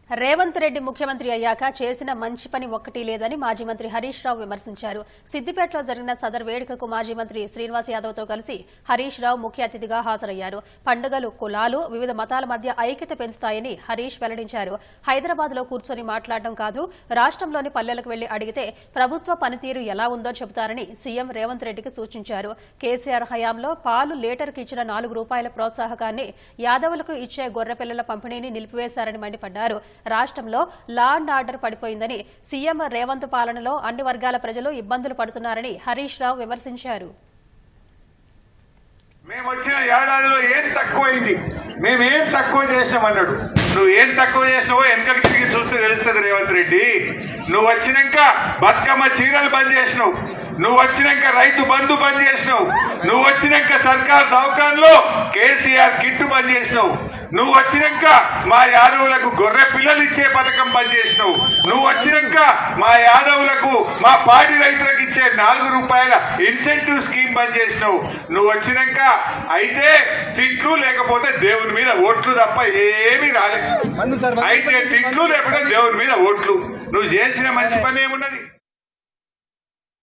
రేవంత్ రెడ్డి ముఖ్యమంత్రి అయ్యాక చేసిన మంచి పని ఒక్కటి లేదని మాజీ మంత్రి హరీష్ రావు విమర్శించారు. సిద్దిపేటలో జరిగిన సదర్ వేడుకకు మాజీ మంత్రి శ్రీనివాస్ యాదవ్తో కలిసి హరీష్ రావు ముఖ్య అతిథిగా హాజరయ్యారు. పండుగలు, కులాలు, వివిధ మతాల మధ్య ఐక్యత పెంచుతాయని హరీష్ వెల్లడించారు. హైదరాబాద్ లో కూర్చొని మాట్లాడడం కాదు, రాష్ట్రంలోని పల్లెలకు వెళ్లి అడిగితే ప్రభుత్వ పనితీరు ఎలా ఉందో చెబుతారని సీఎం రేవంత్ రెడ్డికి సూచించారు. కేసీఆర్ హయాంలో పాలు లీటర్కి ఇచ్చిన ₹4 ప్రోత్సాహకాన్ని యాదవులకు ఇచ్చే గొర్రెపిల్లల పంపిణీని నిలిపివేశారని మండిపడ్డారు. రాష్ట్రంలో లా అండ్ ఆర్డర్ పడిపోయిందని, సీఎం రేవంత్ పాలనలో అన్ని వర్గాల ప్రజలు ఇబ్బందులు పడుతున్నారని హరీష్ రావు విమర్శించారు. మేము వచ్చిన ఏడాదిలో ఏం తక్కువైంది, మేమేం తక్కువ చేసినామన్నాడు. నువ్వు ఏం తక్కువ చేసినావో వెనకకి తిరిగి చూస్తే తెలుస్తుంది రేవంత్ రెడ్డి. నువ్వు వచ్చినాక బతుకమ్మ చీరలు బంద్ చేసినావు, నువ్వు వచ్చినాక రైతు బంధు బంద్ చేసినావు, నువ్వు వచ్చినాక సర్కార్ దవాఖాన్లో కేసీఆర్ కిట్టు బంద్ చేసినావు, నువ్వు వచ్చినాక మా యాదవులకు గొర్రె పిల్లలు ఇచ్చే పథకం బంద్ చేసినావు, నువ్వు వచ్చినాక మా యాదవులకు మా పాడి రైతులకు ఇచ్చే ₹4 ఇన్సెంటివ్ స్కీమ్ బంద్ చేసినావు. నువ్వు వచ్చినాక అయితే తిట్లు లేకపోతే దేవుని మీద ఓట్లు తప్ప ఏమీ రాలేదు. అయితే తిట్లు లేకపోతే దేవుని మీద ఓట్లు. నువ్వు చేసిన మంచి పని ఏమున్నది?